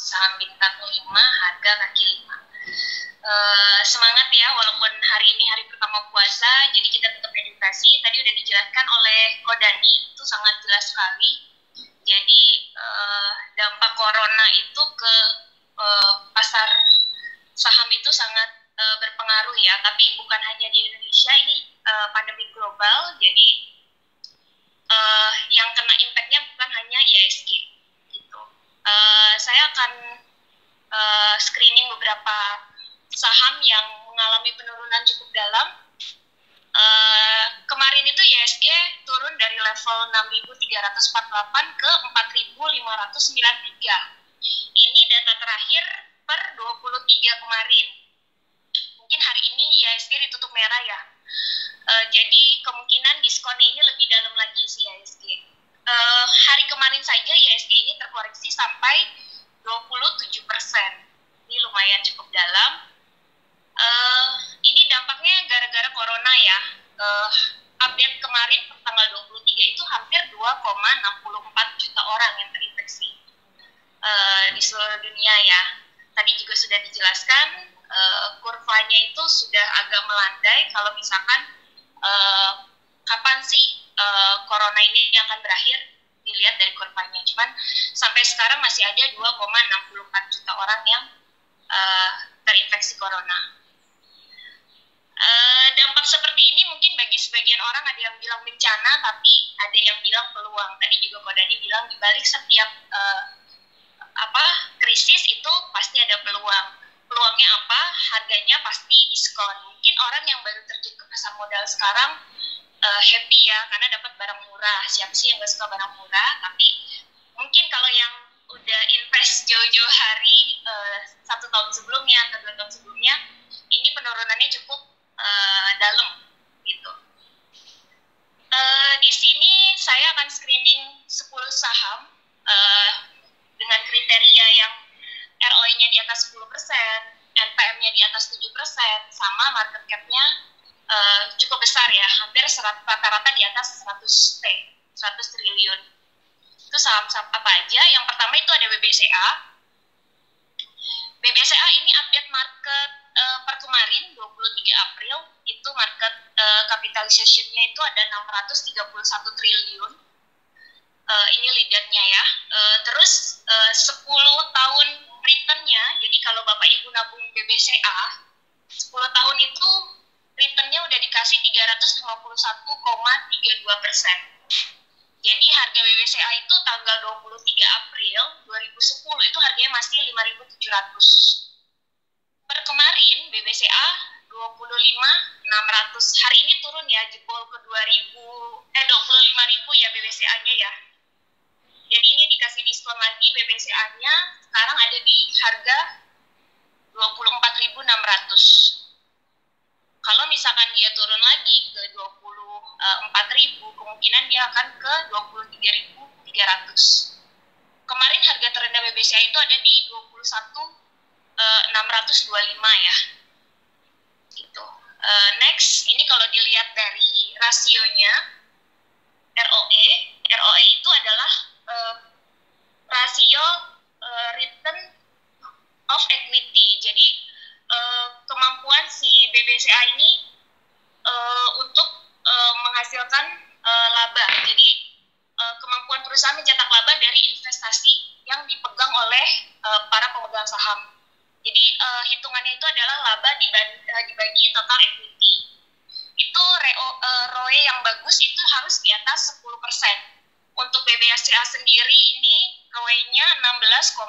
saham bintang 5, harga kaki 5. Semangat ya, walaupun hari ini hari pertama puasa, jadi kita tetap edukasi. Tadi udah dijelaskan oleh Kodani, itu sangat jelas sekali. Jadi dampak corona itu ke pasar saham itu sangat berpengaruh ya, tapi bukan hanya di Indonesia, ini pandemi global, jadi yang kena impactnya bukan hanya IHSG gitu. Saya akan screening beberapa saham yang mengalami penurunan cukup dalam. Kemarin itu IHSG turun dari level 6.348 ke 4.593. Ini data terakhir per 23 kemarin. Mungkin hari ini IHSG ditutup merah ya. Jadi kemungkinan diskon ini lebih dalam lagi si IHSG. Hari kemarin saja IHSG ini terkoreksi sampai 27%. Ini lumayan cukup dalam. Ini dampaknya gara-gara corona ya. Update kemarin tanggal 23 itu hampir 2,64 juta orang yang terinfeksi di seluruh dunia ya. Tadi juga sudah dijelaskan, kurvanya itu sudah agak melandai. Kalau misalkan kapan sih corona ini akan berakhir, dilihat dari kurvanya. Cuman sampai sekarang masih ada 2,64 juta orang yang terinfeksi corona. Dampak seperti ini mungkin bagi sebagian orang ada yang bilang bencana, tapi ada yang bilang peluang. Tadi juga Kodani bilang di balik setiap krisis itu pasti ada peluang. Peluangnya apa? Harganya pasti diskon. Mungkin orang yang baru terjun ke pasar modal sekarang happy ya karena dapat barang murah. Siapa sih yang gak suka barang murah? Tapi mungkin kalau yang udah invest jauh-jauh hari 1 tahun sebelumnya atau 2 tahun sebelumnya, ini penurunannya cukup dalam gitu. Di sini saya akan screening 10 saham dengan kriteria yang ROE-nya di atas 10%, NPM-nya di atas 7%, sama market cap-nya cukup besar ya, hampir rata-rata di atas 100 triliun. Itu saham-saham apa aja? Yang pertama itu ada BBCA. BBCA ini update market per kemarin 23 April itu market capitalization-nya itu ada 631 triliun. Ini leadernya ya. Terus 10 tahun return-nya, jadi kalau Bapak Ibu nabung BBCA 10 tahun itu return-nya udah dikasih 351,32%. Jadi harga BBCA itu tanggal 23 April 2010 itu harganya masih 5.700. Per kemarin BBCA 25.600. Hari ini turun ya, jebol ke 25.000 ya BBCA-nya ya. Jadi ini dikasih diskon lagi, BBCA-nya sekarang ada di harga 24.600. Kalau misalkan dia turun lagi ke 24.000, kemungkinan dia akan ke 23.300. Kemarin harga terendah BBCA itu ada di 21.625 ya. Gitu. Next, ini kalau dilihat dari rasionya ROE itu adalah rasio return of equity. Jadi kemampuan si BBCA ini untuk menghasilkan laba. Jadi kemampuan perusahaan mencetak laba dari investasi yang dipegang oleh para pemegang saham. Jadi hitungannya itu adalah laba dibagi total equity. Itu ROE yang bagus itu harus di atas 10%. Untuk BBCA sendiri ini ROE-nya 16,41%.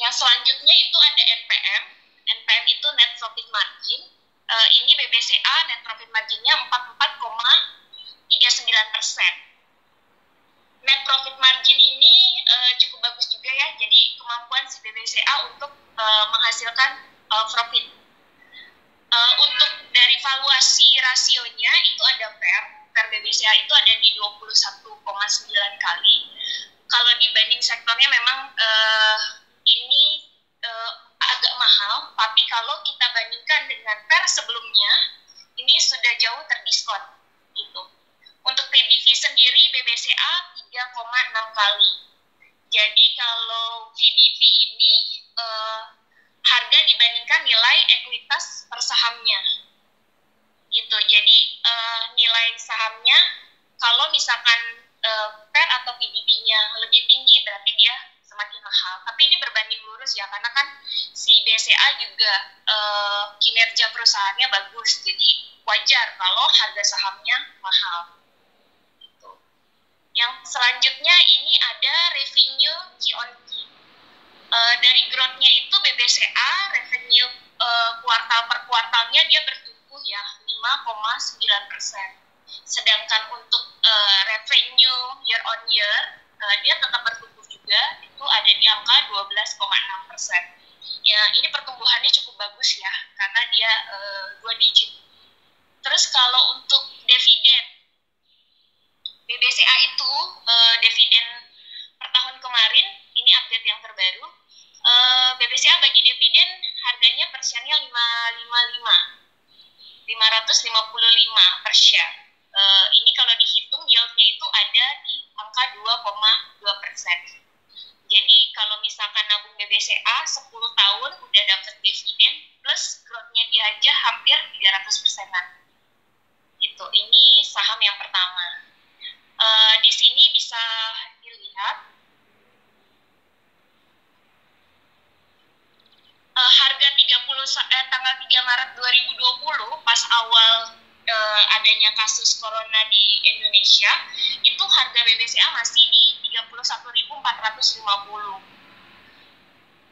Yang selanjutnya itu ada NPM. NPM itu net profit margin. Ini BBCA net profit marginnya 44,39%. Net profit margin ini cukup bagus juga ya. Jadi kemampuan si BBCA untuk menghasilkan profit. Untuk dari valuasi rasionya itu ada PER BBCA itu ada di 21,9 kali. Kalau dibanding sektornya memang ini agak mahal, tapi kalau kita bandingkan dengan PER sebelumnya, ini sudah jauh terdiskon gitu. Untuk PBV sendiri BBCA 3,6 kali. Jadi kalau VBP ini harga dibandingkan nilai ekuitas per sahamnya gitu. Jadi nilai sahamnya kalau misalkan PER atau PBB-nya lebih tinggi berarti dia semakin mahal. Tapi ini berbanding lurus ya, karena kan si BCA juga kinerja perusahaannya bagus, jadi wajar kalau harga sahamnya mahal. Gitu. Yang selanjutnya ini ada revenue Q on Q. Dari growth-nya itu BBCA revenue kuartal per kuartalnya dia bertumbuh ya 5,9%. Sedangkan untuk revenue year on year dia tetap bertumbuh juga, itu ada di angka 12,6%. Ya, ini pertumbuhannya cukup bagus ya, karena dia 2 digit. Terus kalau untuk dividen, BBCA itu dividen per tahun kemarin, ini update yang terbaru, BBCA bagi dividen harganya per share-nya 555 per share. Ini kalau dihitung yield-nya itu ada di angka 2,2%. Jadi kalau misalkan nabung BBCA 10 tahun udah dapat dividen plus growth-nya dia aja hampir 300%-an. Gitu. Ini saham yang pertama. Di sini bisa dilihat harga tanggal 3 Maret 2020 pas awal adanya kasus corona di Indonesia, itu harga BBCA masih di 31.450.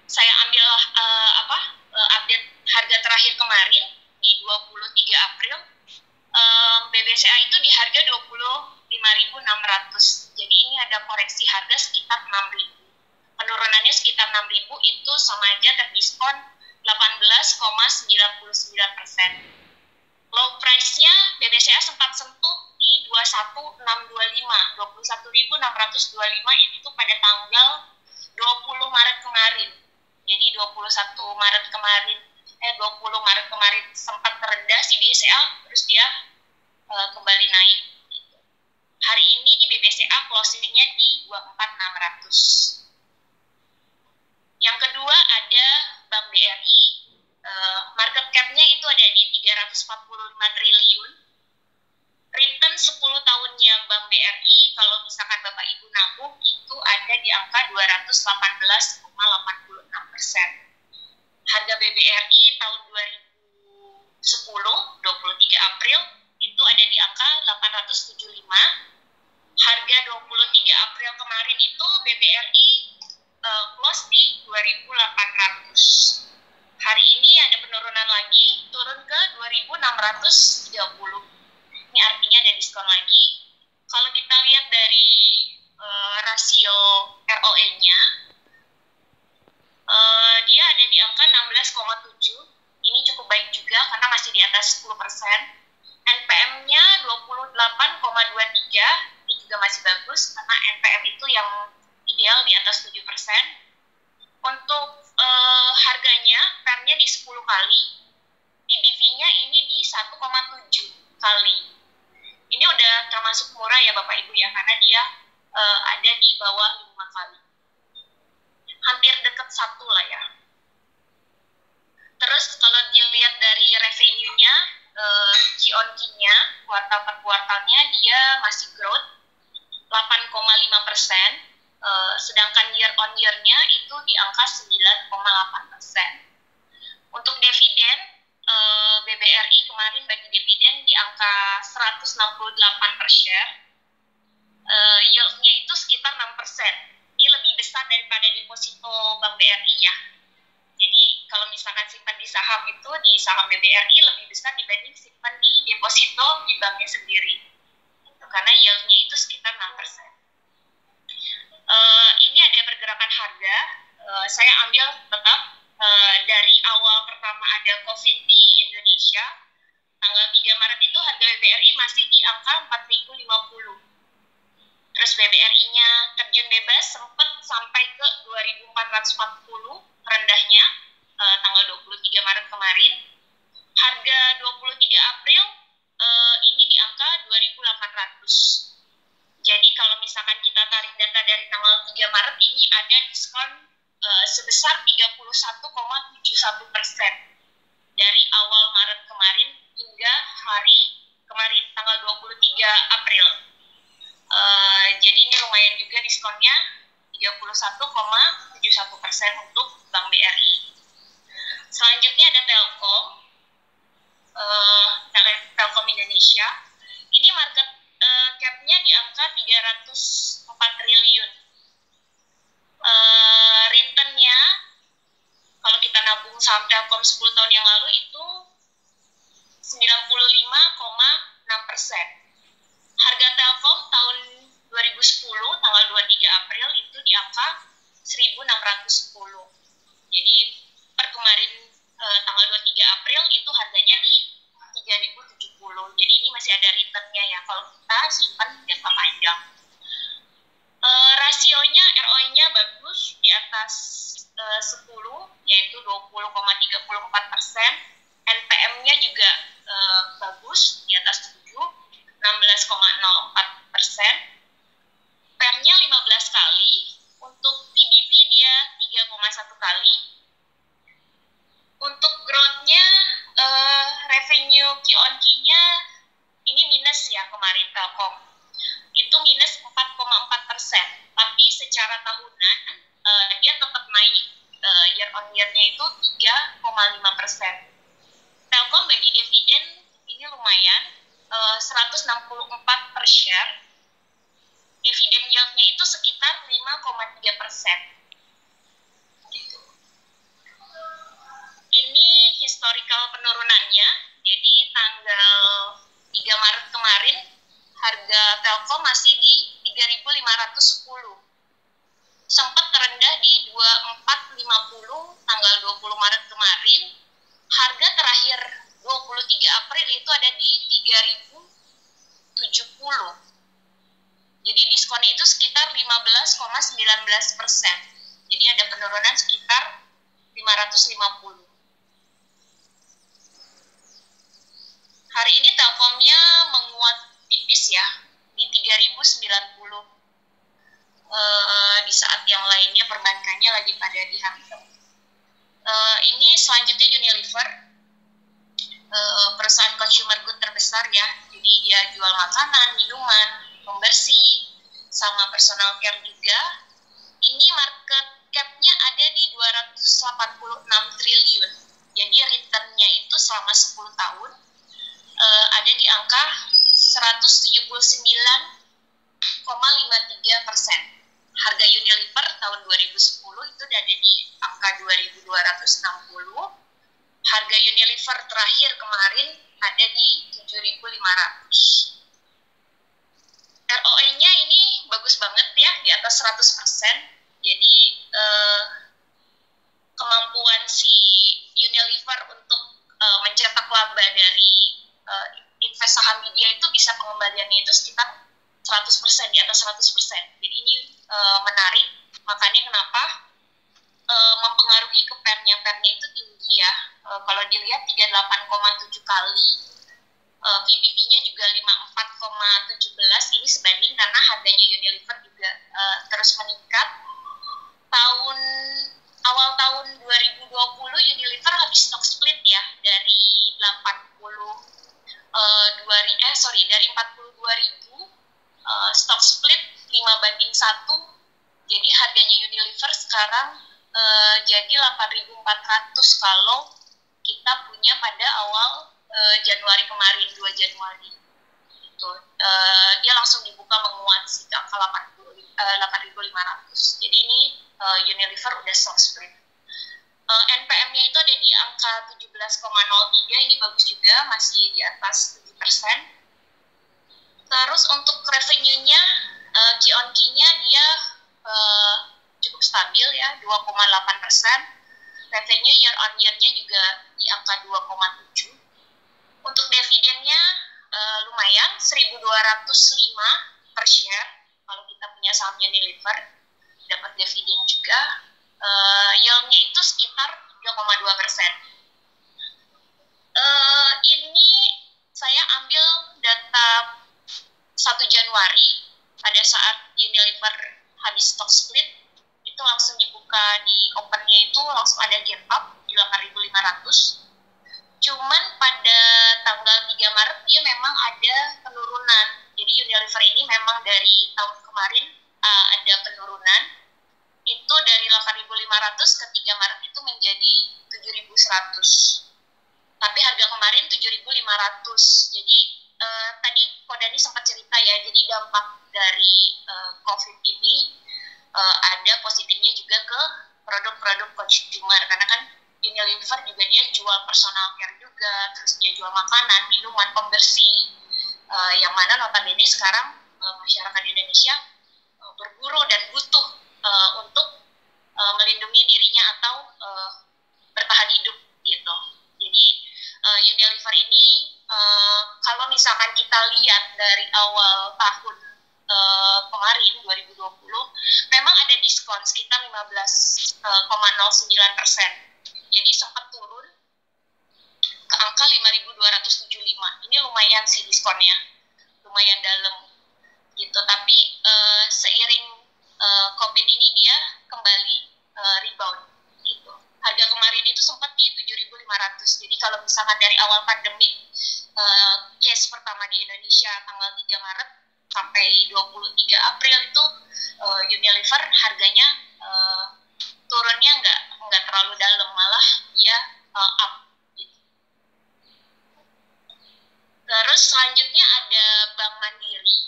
Saya ambil update harga terakhir kemarin di 23 April, BBCA itu di harga 25.600. Jadi ini ada koreksi harga sekitar 6.000. Penurunannya sekitar 6.000, itu sama aja terdiskon 18,99%. Low price-nya BBCA sempat sentuh di 21.625 itu pada tanggal 20 Maret kemarin. Jadi 20 Maret kemarin sempat terendah si BBCA, terus dia kembali naik. Hari ini BBCA closing-nya di 24.600. Yang kedua ada Bank BRI, market cap-nya itu ada di 345 triliun. Return 10 tahunnya Bank BRI kalau misalkan Bapak Ibu nabung itu ada di angka 218,86%. Harga BBRI tahun 2010, 23 April itu ada di angka 875. Harga 23 April kemarin itu BBRI close di 2.800. Hari ini ada penurunan lagi, turun ke 2.630. Ini artinya ada diskon lagi. Kalau kita lihat dari rasio ROE-nya, dia ada di angka 16,7. Ini cukup baik juga karena masih di atas 10%. NPM-nya 28,23. Ini juga masih bagus karena NPM itu yang ideal di atas 7%. Untuk harganya, PER-nya di 10 kali, PBV-nya ini di 1,7 kali. Ini udah termasuk murah ya Bapak Ibu ya, karena dia ada di bawah 5 kali. Hampir dekat 1 lah ya. Terus kalau dilihat dari revenue-nya, Q-on-Q-nya, kuartal per kuartalnya dia masih growth 8,5%. Sedangkan year on year-nya itu di angka 9,8%. Untuk dividen, BBRI kemarin bagi dividen di angka 168 per share. Yield-nya itu sekitar 6%. Ini lebih besar daripada deposito Bank BRI ya. Jadi kalau misalkan simpan di saham itu, di saham BBRI lebih besar dibanding simpan di deposito di banknya sendiri. Karena yield-nya itu sekitar 6%. Ini ada pergerakan harga. Saya ambil tetap dari awal pertama ada COVID di Indonesia, tanggal 3 Maret itu harga BBRI masih di angka 4.050. Terus BBRI-nya terjun bebas sempat sampai ke 2.440 rendahnya tanggal 23 Maret kemarin. Harga 23 April ini di angka 2.800. Jadi kalau misalkan kita tarik data dari tanggal 3 Maret ini ada diskon sebesar 31,71% dari awal Maret kemarin hingga hari kemarin tanggal 23 April. Jadi ini lumayan juga diskonnya 31,71% untuk Bank BRI. Selanjutnya ada Telkom, Telkom Indonesia. Ini market cap-nya di angka 304 triliun. Return-nya kalau kita nabung saham Telkom 10 tahun yang lalu itu 95,6%. Harga Telkom tahun 2010 tanggal 23 April itu di angka 1.610. Jadi per kemarin tanggal 23 April itu harganya di 3.070. Jadi ini masih ada return-nya ya kalau kita simpan jangka panjang. Rasionya ROE-nya bagus di atas 10 yaitu 20,34%. NPM-nya juga bagus di atas 7, 16,04%. PER-nya 15 kali. Untuk PBV dia 3,1 kali. Untuk growth-nya revenue Q-on-Q-nya ini minus ya kemarin Telkom. Itu minus 4,4%. Tapi secara tahunan dia tetap naik. Year on year-nya itu 3,5%. Telkom bagi dividen ini lumayan 164 per share. Dividen yield-nya itu sekitar 5,3%. Gitu. Ini historical penurunannya. Jadi tanggal 3 Maret kemarin harga Telkom masih di 3.510. Sempat terendah di 2450 tanggal 20 Maret kemarin. Harga terakhir 23 April itu ada di 3.070. Jadi diskonnya itu sekitar 15,19%. Jadi ada penurunan sekitar 550. Hari ini Telkomnya menguat tipis ya di 3.090. Di saat yang lainnya perbankannya lagi pada dihantam. Ini selanjutnya Unilever, perusahaan consumer good terbesar ya. Jadi dia jual makanan, minuman, pembersih, sama personal care juga. Ini market cap-nya ada di 286 triliun. Jadi return-nya itu selama 10 tahun ada di angka 179,53%. Harga Unilever tahun 2010 itu ada di angka 2.260. Harga Unilever terakhir kemarin ada di 7.500. ROE-nya ini bagus banget ya, di atas 100%. Jadi kemampuan si Unilever untuk mencetak laba dari invest saham dia itu bisa pengembaliannya itu sekitar 100%, di atas 100%. Jadi ini menarik, makanya kenapa mempengaruhi ke PER-nya itu tinggi ya. Kalau dilihat 38,7 kali, PBV-nya juga 54,17, ini sebanding karena harganya Unilever juga terus meningkat. Awal tahun 2020 Unilever habis stock split ya dari 42.000 stock split 5:1. Jadi harganya Unilever sekarang jadi 8.400 kalau kita punya pada awal Januari kemarin, 2 Januari. Gitu. Dia langsung dibuka menguat sih ke angka 8.500. Jadi ini Unilever udah stock split. NPM-nya itu ada di angka 17,03, ini bagus juga, masih di atas 7%. Terus untuk revenue-nya, Q-on-Q-nya dia cukup stabil ya, 2,8%. Revenue year on year-nya juga di angka 2,7. Untuk dividennya lumayan, 1.205 per share. Kalau kita punya saham Unilever, dapat dividen juga. Yield-nya itu sekitar 3,2%. Ini saya ambil data 1 Januari pada saat Unilever habis stock split itu langsung dibuka di opennya itu langsung ada gap up di 8.500. Cuman pada tanggal 3 Maret dia memang ada penurunan. Jadi Unilever ini memang dari tahun kemarin ada penurunan. Itu dari 8.500 ke 3 Maret itu menjadi 7.100. Tapi harga kemarin 7.500. Jadi tadi Kodani sempat cerita ya, jadi dampak dari COVID ini ada positifnya juga ke produk-produk consumer, karena kan Unilever juga dia jual personal care juga, terus dia jual makanan, minuman, pembersih, yang mana notabene sekarang masyarakat Indonesia berburu dan butuh untuk melindungi dirinya atau bertahan hidup gitu. Jadi Unilever ini kalau misalkan kita lihat dari awal tahun kemarin 2020 memang ada diskon sekitar 15,09%. Jadi sempat turun ke angka 5.275. Ini lumayan sih diskonnya, lumayan dalam gitu. Tapi seiring COVID ini dia kembali rebound gitu. Harga kemarin itu sempat di 7.500. Jadi kalau misalkan dari awal pandemi case pertama di Indonesia tanggal 3 Maret sampai 23 April itu Unilever harganya turunnya nggak terlalu dalam, malah dia up gitu. Terus selanjutnya ada Bank Mandiri.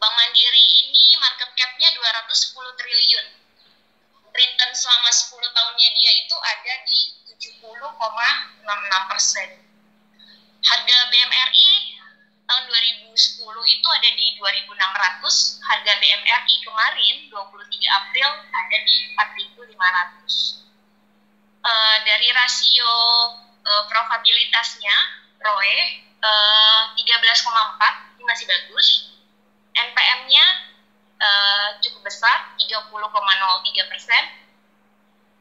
Bank Mandiri ini market cap-nya 210 triliun. Return selama 10 tahunnya dia itu ada di 70,66%. Harga BMRI tahun 2010 itu ada di 2.600, harga BMRI kemarin 23 April ada di 4.500. Dari rasio profitabilitasnya ROE 13,4, ini masih bagus. NPM-nya cukup besar 30,03%.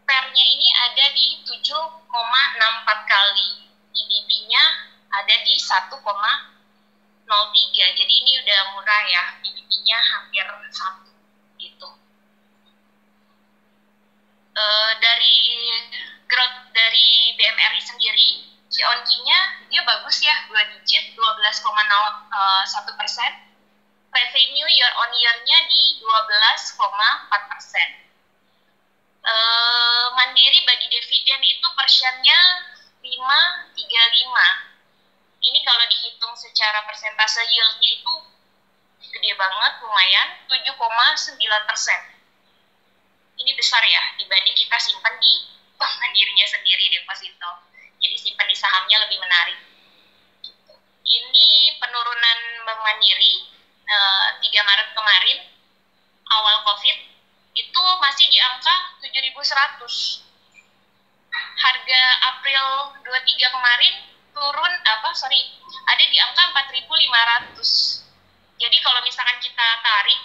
PER-nya ini ada di 7,64 kali. EBIT-nya ada di 1,03. Jadi ini udah murah ya, EBIT-nya hampir 1 gitu. Dari growth dari BMRI sendiri, Q-on-Q-nya dia bagus ya, 2 digit, 12,01%. Revenue year on year-nya di 12,4%. Mandiri bagi dividen itu persennya 5,35. Ini kalau dihitung secara persentase yield-nya itu gede banget, lumayan, 7,9%. Ini besar ya, dibanding kita simpan di Bank Mandirinya sendiri, deposito. Jadi simpan di sahamnya lebih menarik. Ini penurunan Bank Mandiri 3 Maret kemarin, awal COVID, itu masih di angka 7.100. Harga April 23 kemarin turun, ada di angka 4.500. Jadi kalau misalkan kita tarik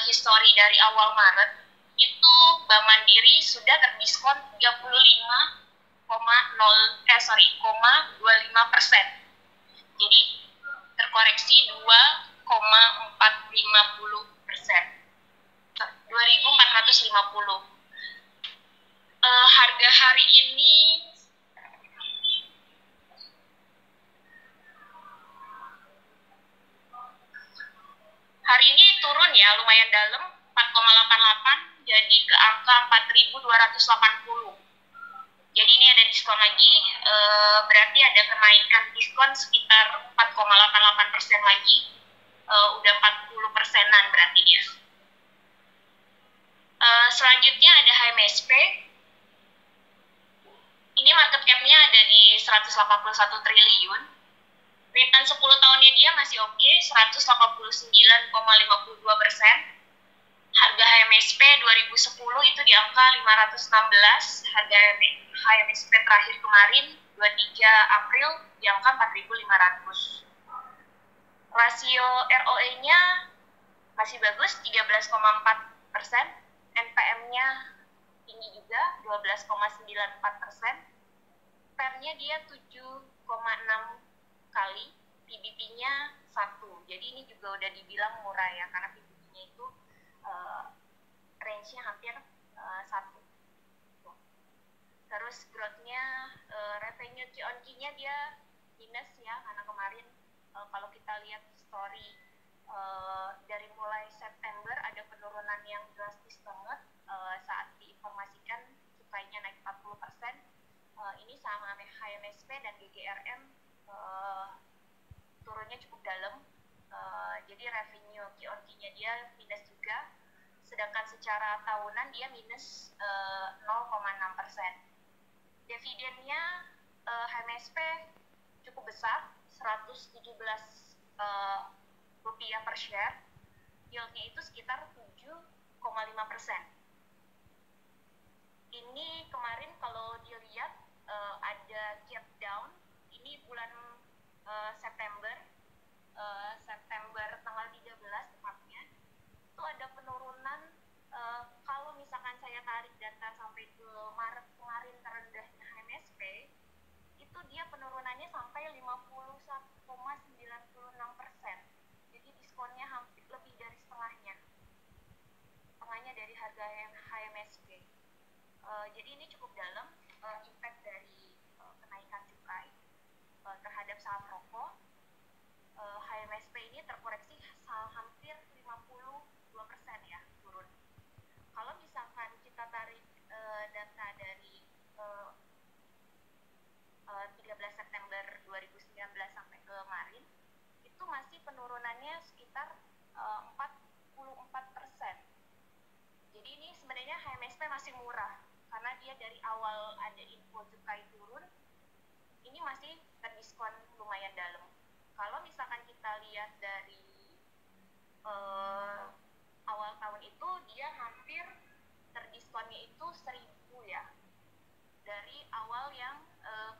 histori dari awal Maret, itu Bank Mandiri sudah terdiskon 35,25%. Jadi terkoreksi 2,450%. 2.450. Harga hari ini turun ya, lumayan dalam, 4,88 jadi ke angka 4.280. Jadi ini ada diskon lagi, berarti ada kenaikan diskon sekitar 4,88% lagi, udah 40%-an berarti dia. Selanjutnya ada HMSP. Ini market cap-nya ada di 181 triliun. Return 10 tahunnya dia masih oke, 189,52%. Harga HMSP 2010 itu di angka 516. Harga HMSP terakhir kemarin 23 April di angka 4.500. Rasio ROE-nya masih bagus, 13,4%. NPM-nya tinggi juga, 12,94%. PER-nya dia 7,6 kali, PBB-nya 1. Jadi ini juga udah dibilang murah ya, karena PBB-nya itu range-nya hampir 1. Terus growth-nya, revenue Q-on-Q-nya dia minus ya, karena kemarin kalau kita lihat story dari mulai September ada penurunan yang drastis banget saat diinformasikan cukainya naik 40%. Ini sama HMSP dan GGRM turunnya cukup dalam. Jadi revenue Q-on-Q-nya dia minus juga, sedangkan secara tahunan dia minus 0,6%. Dividennya HMSP cukup besar, 117 rupiah per share, yieldnya itu sekitar 7,5%. Ini kemarin kalau dilihat ada gap down, ini bulan September tanggal 13 tepatnya, itu ada penurunan. Kalau misalkan saya tarik data sampai ke Maret kemarin terendahnya HMSP, itu dia penurunannya sampai 51,96%. Jadi diskonnya hampir lebih dari setengahnya dari harga HMSP. Jadi ini cukup dalam impact dari kenaikan cukai terhadap saham rokok. HMSP ini terkoreksi hampir 52% ya, turun. Kalau misalkan kita tarik data dari 13 September 2019 sampai ke kemarin, itu masih penurunannya sekitar 44%. Jadi ini sebenarnya HMSP masih murah, karena dia dari awal ada info cukai turun, ini masih terdiskon lumayan dalam. Kalau misalkan kita lihat dari awal tahun itu, dia hampir terdiskonnya itu 1.000 ya. Dari awal yang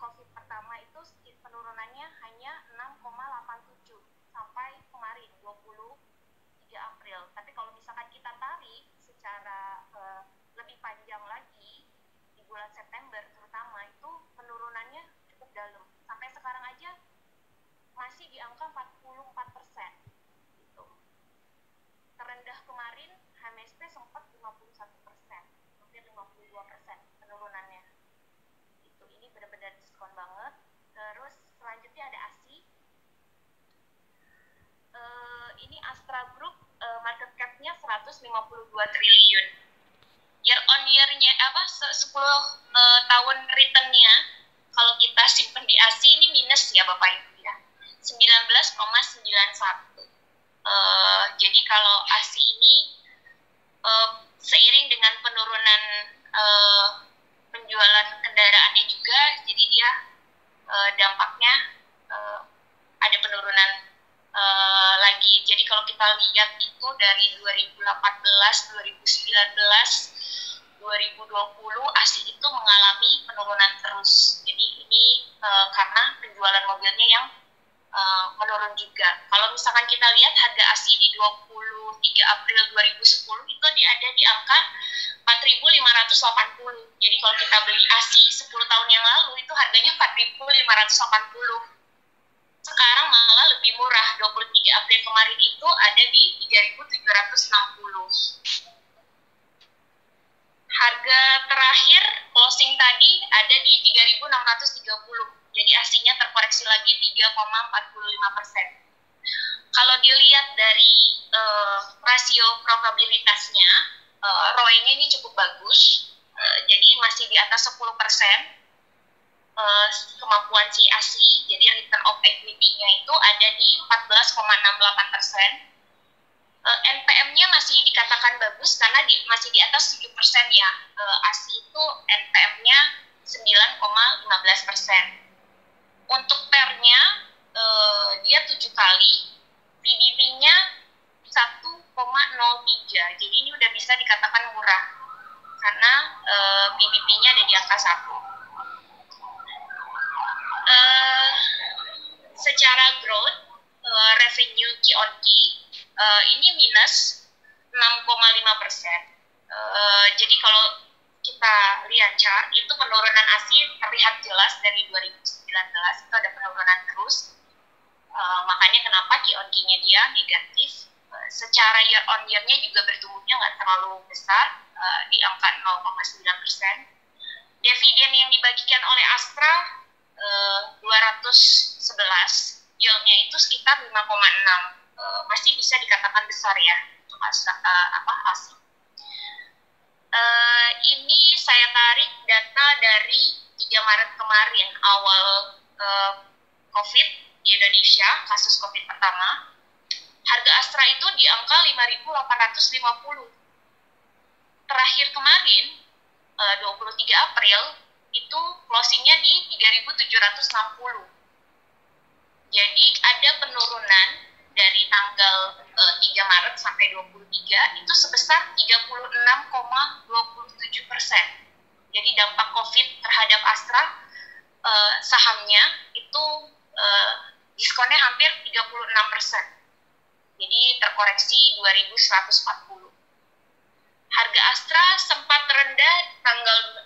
COVID pertama itu penurunannya hanya 6,87 sampai kemarin 23 April. Tapi kalau misalkan kita tarik secara lebih panjang lagi di bulan September terutama, itu penurunannya cukup dalam. Sampai sekarang aja masih di angka 44%. Gitu. Terendah kemarin HMSP sempat 51%, hampir 52% penurunannya. Ini benar-benar diskon banget. Terus selanjutnya ada ASI. Ini Astra Group, market cap-nya 152 triliun. Year on year-nya 10 tahun return-nya kalau kita simpan di ASI ini minus ya Bapak Ibu ya. 19,91. Jadi kalau ASI ini seiring dengan penurunan penjualan kendaraannya juga, jadi dia dampaknya ada penurunan lagi. Jadi kalau kita lihat itu dari 2018, 2019, 2020 ASI itu mengalami penurunan terus. Jadi ini karena penjualan mobilnya yang menurun juga. Kalau misalkan kita lihat harga ASI di 23 April 2010 itu ada di angka 4.580. Jadi kalau kita beli ASI 10 tahun yang lalu itu harganya 4.580. Sekarang malah lebih murah. 23 April kemarin itu ada di 3.760. Harga terakhir closing tadi ada di 3.630. Jadi ASI-nya terkoreksi lagi 3,45%. Kalau dilihat dari rasio probabilitasnya, ROE-nya ini cukup bagus. Jadi masih di atas 10% kemampuan si ASI. Jadi return of equity-nya itu ada di 14,68%. NPM-nya masih dikatakan bagus karena masih di atas 7% ya. ASI itu NPM-nya 9,15%. Untuk PER-nya dia 7 kali, PBB-nya 1,03. Jadi ini udah bisa dikatakan murah karena PBB-nya ada di angka 1. Secara growth, revenue Q-on-Q ini minus 6,5%. Jadi kalau kita lihat chart, itu penurunan ASI terlihat jelas dari 2019, itu ada penurunan terus. Makanya kenapa Q on Q-nya dia negatif. Secara year on year-nya juga bertumbuhnya nggak terlalu besar, di angka 0,9%. Dividen yang dibagikan oleh Astra 211, yield-nya itu sekitar 5,6. Masih bisa dikatakan besar ya untuk Astra, ASI. Ini saya tarik data dari 3 Maret kemarin, awal COVID di Indonesia, kasus COVID pertama. Harga Astra itu di angka 5.850. Terakhir kemarin, 23 April, itu closingnya di 3.760. Jadi ada penurunan dari tanggal 3 Maret sampai 23 itu sebesar 36,27%. Jadi dampak COVID terhadap Astra, sahamnya itu diskonnya hampir 36%. Jadi terkoreksi 2.140. Harga Astra sempat rendah tanggal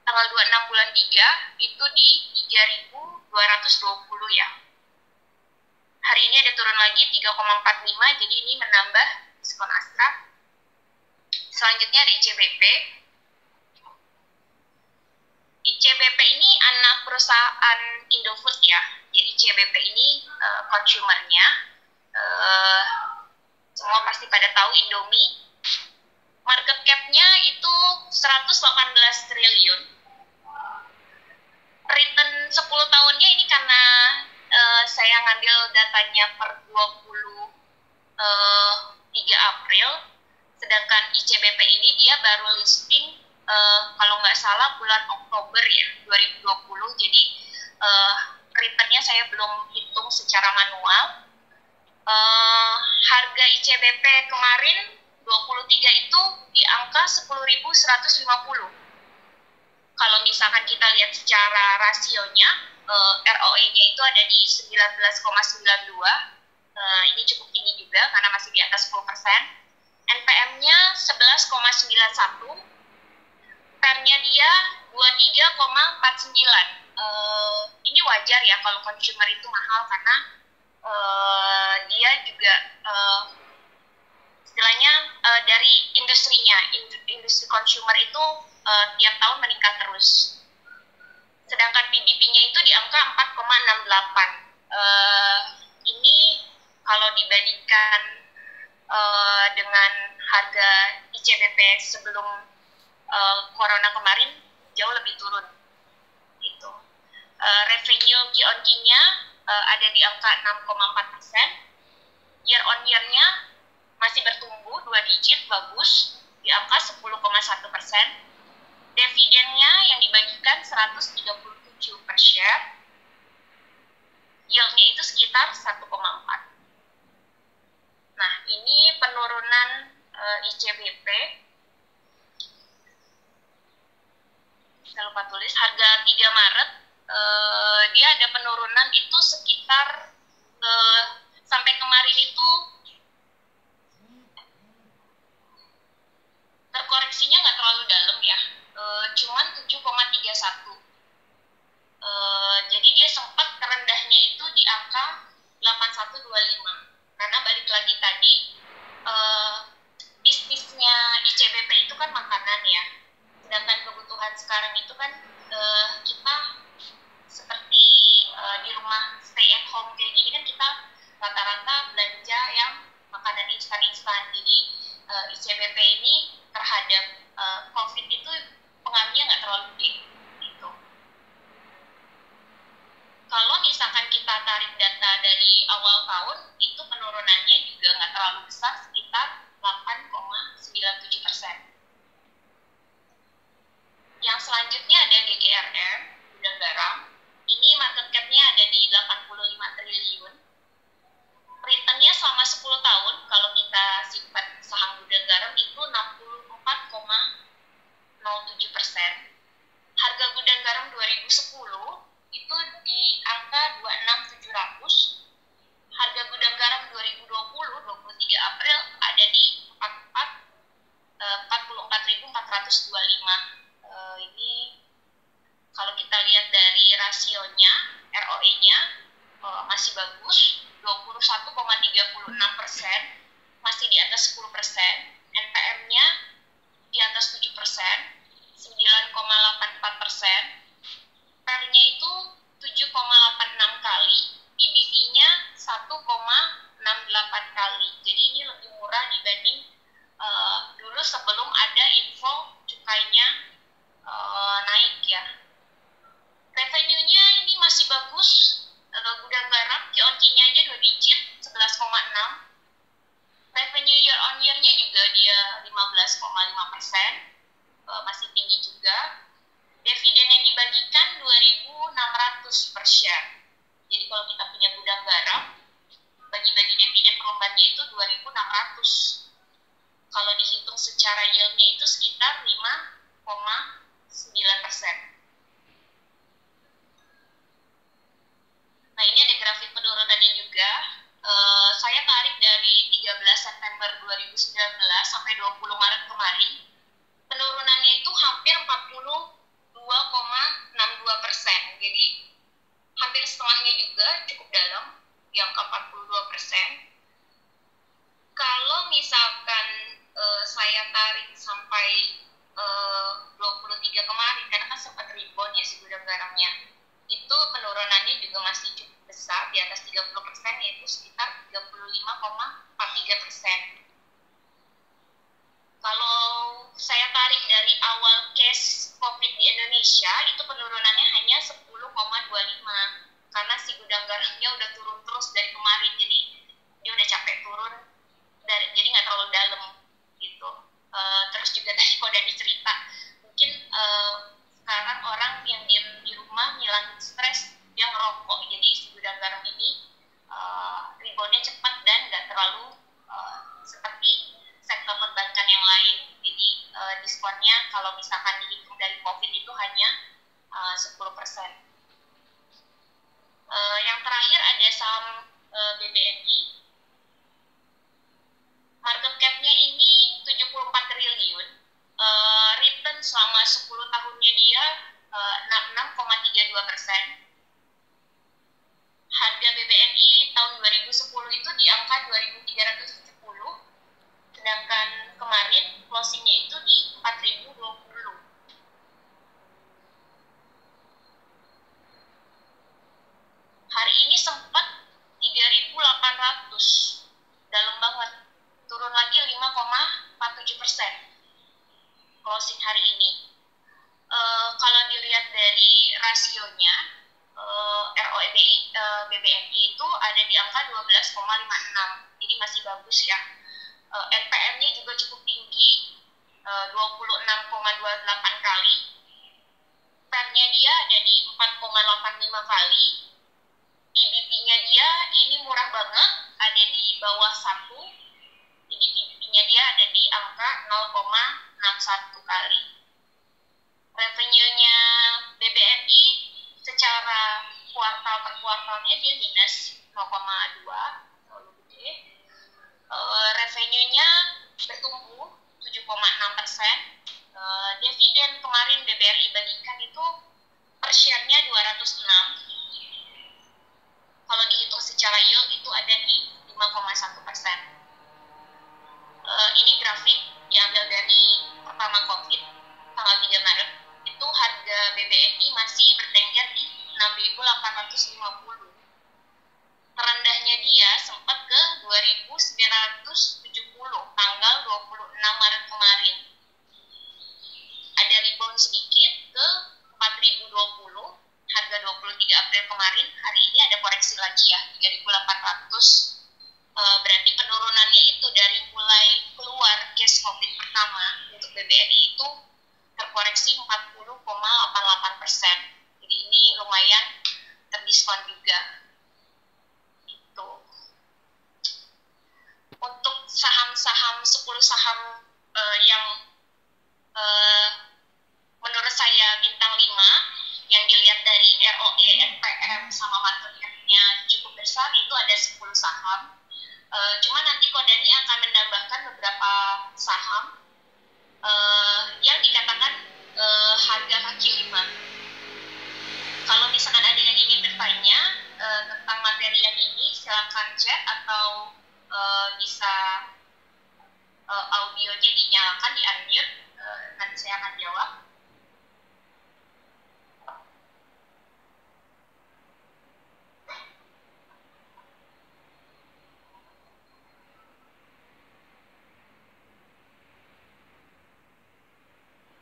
26 bulan 3 itu di 3.220 ya. Hari ini ada turun lagi 3,45, jadi ini menambah diskon Astra. Selanjutnya ada ICBP. ICBP ini anak perusahaan Indofood ya. Jadi ICBP ini consumernya. Semua pasti pada tahu Indomie. Market cap-nya itu 118 triliun. Return 10 tahunnya ini karena saya ngambil datanya per 23 April, sedangkan ICBP ini dia baru listing kalau nggak salah bulan Oktober ya, 2020, jadi returnnya saya belum hitung secara manual. Harga ICBP kemarin 23 itu di angka 10.150. Kalau misalkan kita lihat secara rasionya, ROE-nya itu ada di 19,92. Ini cukup tinggi juga karena masih di atas 10%. NPM-nya 11,91. PER-nya dia 23,49. Ini wajar ya kalau consumer itu mahal karena dia juga istilahnya dari industrinya, industri consumer itu tiap tahun meningkat terus. Sedangkan PBB-nya itu di angka 4,68. Ini kalau dibandingkan dengan harga ICBP sebelum corona kemarin jauh lebih turun. Gitu. Revenue Q on Q-nya ada di angka 6,4%. Year on year-nya masih bertumbuh 2 digit, bagus, di angka 10,1%. Dividennya yang dibagikan 137 per share. Yield-nya itu sekitar 1,4. Nah, ini penurunan ICBP. Saya lupa tulis, harga 3 Maret, dia ada penurunan itu sekitar, sampai kemarin itu, terkoreksinya nggak terlalu dalam ya, cuman 7,31. Jadi dia sempat terendahnya itu di angka 8125. Karena balik lagi tadi, bisnisnya ICBP itu kan makanan ya. Sedangkan kebutuhan sekarang itu kan kita seperti di rumah stay at home kayak gini kan kita rata-rata belanja yang makanan instan-instan. Jadi ICBP ini terhadap COVID itu pengaruhnya nggak terlalu gede. Gitu. Kalau misalkan kita tarik data dari awal tahun, itu penurunannya juga nggak terlalu besar, sekitar 8,97%. Yang selanjutnya ada GGRM, Gudang Garam. Ini market cap-nya ada di 85 triliun. Returnnya selama 10 tahun, kalau kita simpan saham Gudang Garam itu 64,07%. Harga Gudang Garam 2010 itu di angka 26.700. Harga Gudang Garam 2020, 23 April ada di 44.425. Ini kalau kita lihat dari rasionya, ROE-nya, masih bagus, 21,36%, masih di atas 10%, NPM-nya di atas 7%, 9,84%, PER-nya itu 7,86 kali, PBT-nya 1,68 kali. Jadi ini lebih murah dibanding dulu sebelum ada info cukainya naik ya. Revenue-nya ini masih bagus, gudang garam Q-on-Q-nya aja 2 digit, 11,6. Revenue year on year-nya juga dia 15,5%, masih tinggi juga. Dividen yang dibagikan 2.600 per share. Jadi kalau kita punya gudang garam, bagi-bagi dividen per lembarnya itu 2.600. Kalau dihitung secara yield-nya itu sekitar 5,9%. Nah, ini ada grafik penurunannya juga. Saya tarik dari 13 September 2019 sampai 20 Maret kemarin. Penurunannya itu hampir 42,62%. Jadi hampir setengahnya juga cukup dalam, di angka 42%. Kalau misalkan saya tarik sampai 23 kemarin, karena kan sempat rebound ya si gudang garamnya, itu penurunannya juga masih cukup besar, di atas 30%, yaitu sekitar 35,43%. Kalau saya tarik dari awal case COVID di Indonesia, itu penurunannya hanya 10,25, karena si gudang garamnya udah turun terus dari kemarin, jadi dia udah capek turun, jadi nggak terlalu dalam gitu. Terus juga tadi kok Dani cerita, mungkin sekarang orang yang diem di rumah ngilangin stres, dia ngerokok, jadi si gudang garam ini reboundnya cepat dan nggak terlalu seperti sektor perbankan yang lain. Jadi diskonnya kalau misalkan dihitung dari COVID itu hanya 10%. Yang terakhir ada saham BBNI. Market cap-nya ini 74 triliun. Return selama 10 tahunnya dia 66,32%. Harga BBNI tahun 2010 itu di angka 2.370, sedangkan kemarin closingnya itu di 4.020. Hari ini sempat 3.800, dalam banget, turun lagi 5,47% closing hari ini. Kalau dilihat dari rasionya, ROE BBNI itu ada di angka 12,56, jadi masih bagus ya. NPM-nya juga cukup tinggi, 26,28 kali. PER-nya dia ada di 4,85 kali. PBT-nya dia ini murah banget, ada di bawah 1. Jadi PBT-nya dia ada di angka 0,61 kali. Revenue-nya BBNI secara kuartal per kuartalnya dia minus 0,2, terlalu gede. Revenue-nya bertumbuh 7,6%. Dividen kemarin BBRI bagikan itu per share-nya 206. Kalau dihitung secara yield itu ada di 5,1%. Ini grafik diambil dari pertama COVID tanggal 3 Maret. Itu harga BBNI masih bertengger di 6.850. Terendahnya dia sempat ke 2.970 tanggal 26 Maret kemarin. Ada rebound sedikit ke 4.020, harga 23 April kemarin. Hari ini ada koreksi lagi ya, 3.800. Berarti penurunannya itu dari mulai keluar case COVID pertama untuk BBRI itu terkoreksi 40,88%. Jadi ini lumayan terdiskon juga. Itu. Untuk saham-saham 10 saham yang